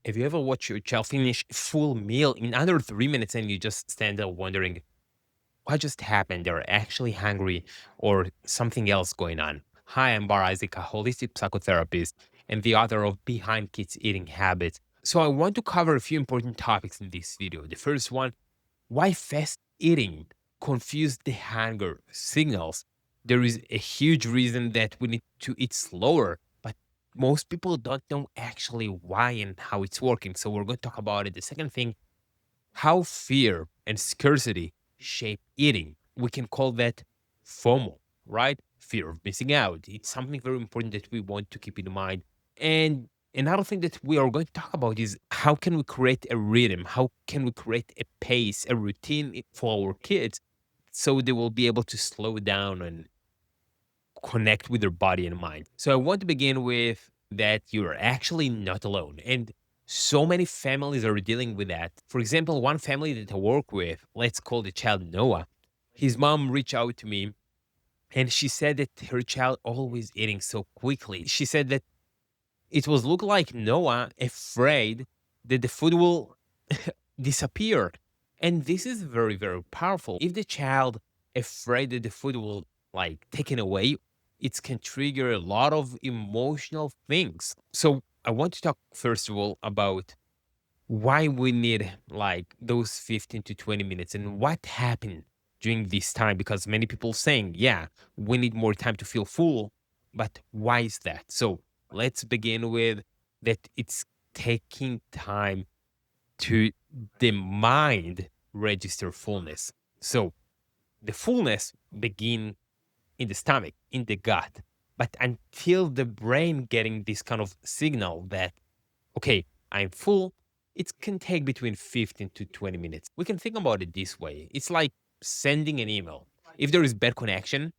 Have you ever watched your child finish a full meal in under 3 minutes and you just stand there wondering what just happened? They're actually hungry or something else going on. Hi, I'm Bar Isaac, a holistic psychotherapist and the author of Behind Kids Eating Habits. So I want to cover a few important topics in this video. The first one, why fast eating confuse the hunger signals. There is a huge reason that we need to eat slower, but most people don't know actually why and how it's working. So we're going to talk about it. The second thing, how fear and scarcity shape eating. We can call that FOMO, right? Fear of missing out. It's something very important that we want to keep in mind. And another thing that we are going to talk about is how can we create a rhythm? How can we create a pace, a routine for our kids so they will be able to slow down and connect with their body and mind. So I want to begin with that you're actually not alone. And so many families are dealing with that. For example, one family that I work with, let's call the child Noah. His mom reached out to me and she said that her child always eating so quickly. She said that it was look like Noah afraid that the food will disappear. And this is very, very powerful. If the child afraid that the food will like taken away, it can trigger a lot of emotional things. So I want to talk first of all about why we need like those 15 to 20 minutes and what happened during this time, because many people saying, yeah, we need more time to feel full, but why is that? So let's begin with that it's taking time to the mind register fullness. So the fullness begin in the stomach, in the gut, but until the brain getting this kind of signal that okay, I'm full, it can take between 15 to 20 minutes. We can think about it this way. It's like sending an email. If there is bad connection,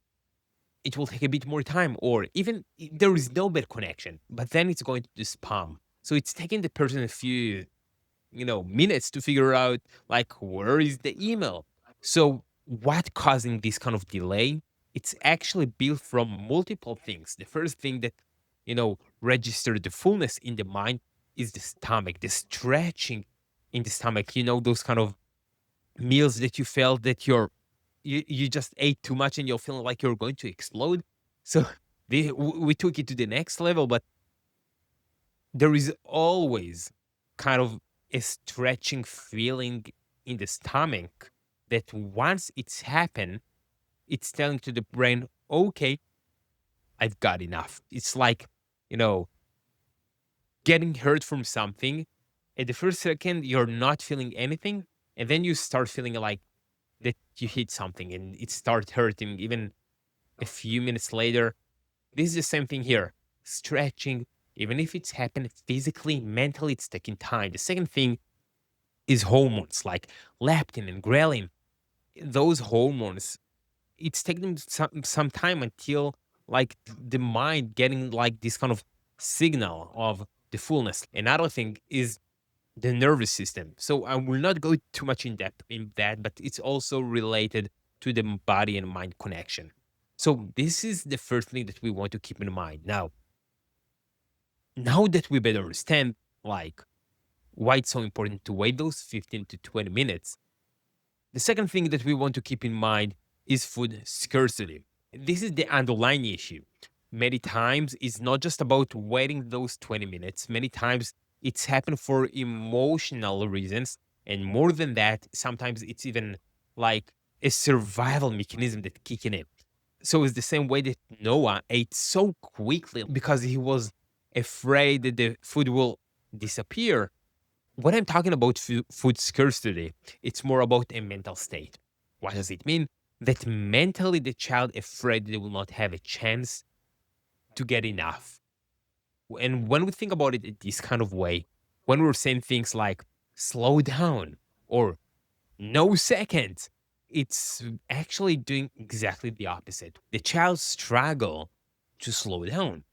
it will take a bit more time, or even there is no bad connection, but then it's going to the spam. So it's taking the person a few, minutes to figure out like where is the email. So what causing this kind of delay? It's actually built from multiple things. The first thing that register the fullness in the mind is the stomach, the stretching in the stomach. Those kind of meals that you felt that you just ate too much and you're feeling like you're going to explode. So we took it to the next level, but there is always kind of a stretching feeling in the stomach that once it's happened, it's telling to the brain, okay, I've got enough. It's like, you know, getting hurt from something. At the first second, you're not feeling anything. And then you start feeling like that you hit something and it starts hurting even a few minutes later. This is the same thing here. Stretching, even if it's happened physically, mentally, it's taking time. The second thing is hormones like leptin and ghrelin. Those hormones, it's taking some time until like the mind getting like this kind of signal of the fullness. Another thing is the nervous system. So I will not go too much in depth in that, but it's also related to the body and mind connection. So this is the first thing that we want to keep in mind. Now that we better understand like why it's so important to wait those 15 to 20 minutes, the second thing that we want to keep in mind is food scarcity. This is the underlying issue. Many times it's not just about waiting those 20 minutes. Many times it's happened for emotional reasons. And more than that, sometimes it's even like a survival mechanism that kicking in. So it's the same way that Noah ate so quickly because he was afraid that the food will disappear. When I'm talking about food scarcity, it's more about a mental state. What does it mean? That mentally the child afraid they will not have a chance to get enough. And when we think about it in this kind of way, when we're saying things like slow down or no seconds, it's actually doing exactly the opposite. The child struggle to slow down.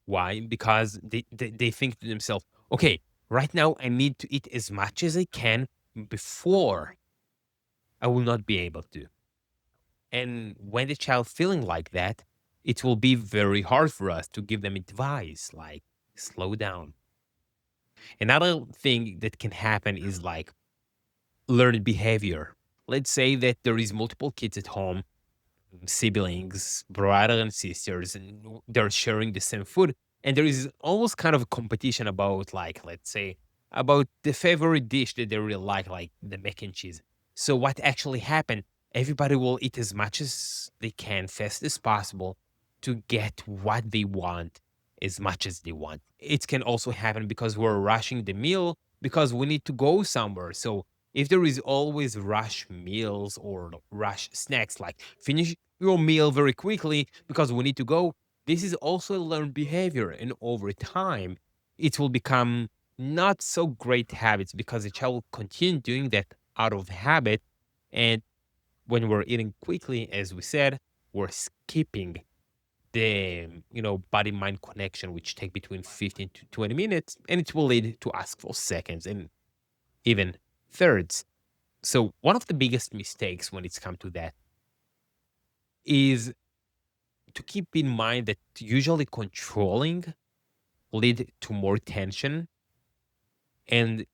Why? Because they think to themselves, okay, right now I need to eat as much as I can before I will not be able to. And when the child feeling like that, it will be very hard for us to give them advice like slow down. Another thing that can happen is like learned behavior. Let's say that there is multiple kids at home, siblings, brother and sisters, and they're sharing the same food. And there is almost kind of a competition about, like, let's say, about the favorite dish that they really like the mac and cheese. So what actually happened? Everybody will eat as much as they can, fast as possible, to get what they want as much as they want. It can also happen because we're rushing the meal because we need to go somewhere. So if there is always rush meals or rush snacks, like finish your meal very quickly because we need to go. This is also a learned behavior. And over time, it will become not so great habits because the child will continue doing that out of habit. And when we're eating quickly, as we said, we're skipping the body mind connection, which take between 15 to 20 minutes, and it will lead to ask for seconds and even thirds. So one of the biggest mistakes when it's come to that is to keep in mind that usually controlling lead to more tension, and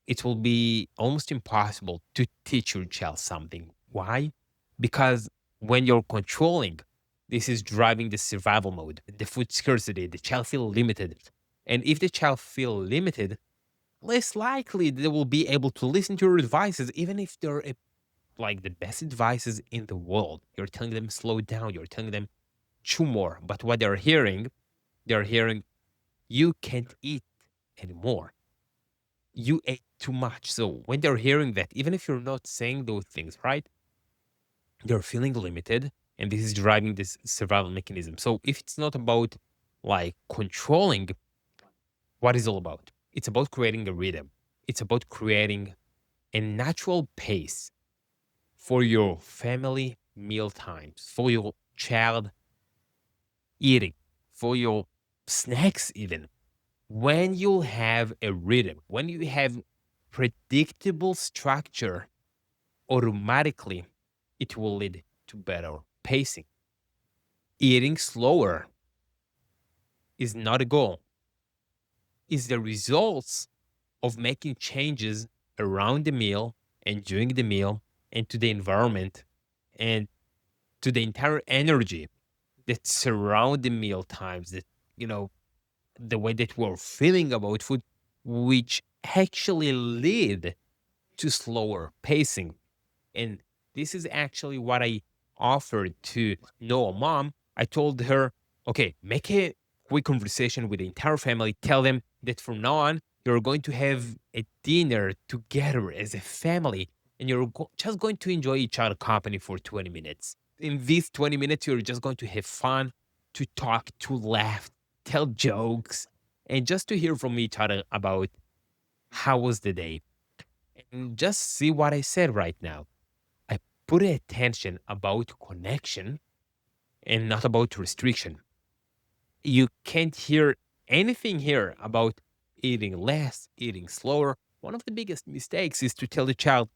it will be almost impossible to teach your child something. Why? Because when you're controlling, this is driving the survival mode, the food scarcity, the child feel limited. And if the child feel limited, less likely they will be able to listen to your advices, even if they're like the best advices in the world. You're telling them slow down, you're telling them chew more. But what they're hearing, you can't eat anymore. You ate too much. So when they're hearing that, even if you're not saying those things, right, they're feeling limited. And this is driving this survival mechanism. So if it's not about like controlling, what is all about? It's about creating a rhythm. It's about creating a natural pace for your family meal times, for your child eating, for your snacks, even. When you have a rhythm, when you have predictable structure, automatically it will lead to better pacing. Eating slower is not a goal, it's the results of making changes around the meal and during the meal and to the environment and to the entire energy that surround the meal times, that you know the way that we're feeling about food, which actually lead to slower pacing. And this is actually what I offered to Noah mom. I told her, okay, make a quick conversation with the entire family. Tell them that from now on, you're going to have a dinner together as a family and you're just going to enjoy each other company for 20 minutes. In these 20 minutes, you're just going to have fun, to talk, to laugh, tell jokes, and just to hear from each other about how was the day. And just see what I said right now. I put attention about connection and not about restriction. You can't hear anything here about eating less, eating slower. One of the biggest mistakes is to tell the child,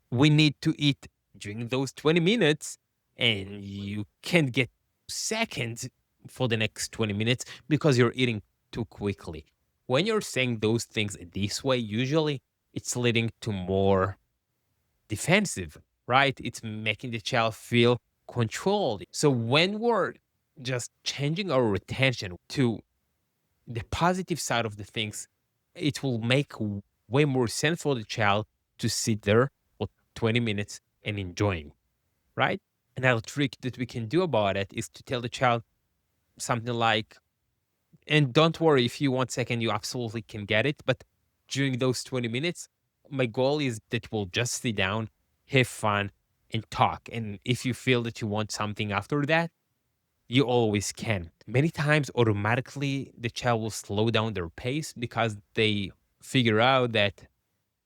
we need to eat during those 20 minutes, and you can't get seconds for the next 20 minutes because you're eating too quickly. When you're saying those things this way, usually it's leading to more defensive, right? It's making the child feel controlled. So when we're just changing our attention to the positive side of the things, it will make way more sense for the child to sit there for 20 minutes and enjoying, right? Another trick that we can do about it is to tell the child something like, and don't worry, if you want second, you absolutely can get it. But during those 20 minutes, my goal is that we'll just sit down, have fun, and talk. And if you feel that you want something after that, you always can. Many times, automatically, the child will slow down their pace because they figure out that,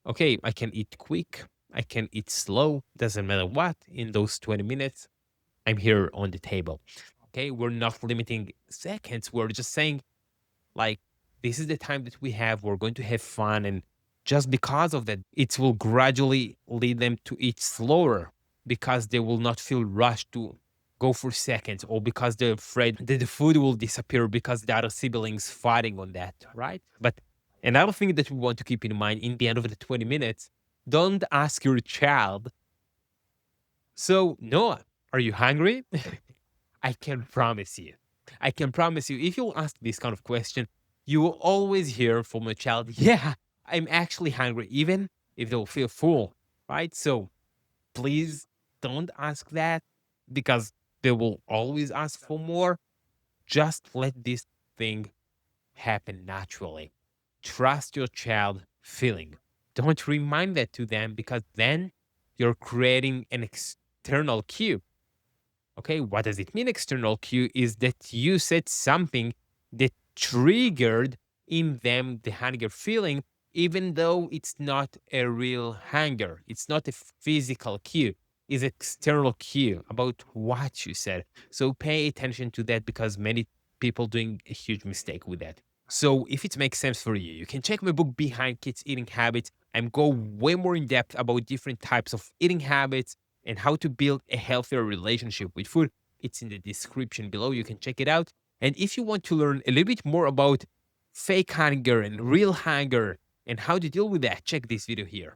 okay, I can eat quick, I can eat slow, doesn't matter what, in those 20 minutes, I'm here on the table. Okay, we're not limiting seconds, we're just saying, like, this is the time that we have. We're going to have fun. And just because of that, it will gradually lead them to eat slower because they will not feel rushed to go for seconds, or because they're afraid that the food will disappear because the other siblings fighting on that, right? But Another thing that we want to keep in mind in the end of the 20 minutes, don't ask your child, so Noah, are you hungry? I can promise you. I can promise you, if you ask this kind of question, you will always hear from a child, yeah, I'm actually hungry, even if they'll feel full, right? So please don't ask that because they will always ask for more. Just let this thing happen naturally. Trust your child feeling. Don't remind that to them because then you're creating an external cue. Okay, what does it mean? External cue is that you said something that triggered in them the hunger feeling, even though it's not a real hunger. It's not a physical cue. It's external cue about what you said. So pay attention to that because many people doing a huge mistake with that. So if it makes sense for you, you can check my book Behind Kids Eating Habits and go way more in depth about different types of eating habits and how to build a healthier relationship with food. It's in the description below. You can check it out. And if you want to learn a little bit more about fake hunger and real hunger and how to deal with that, check this video here.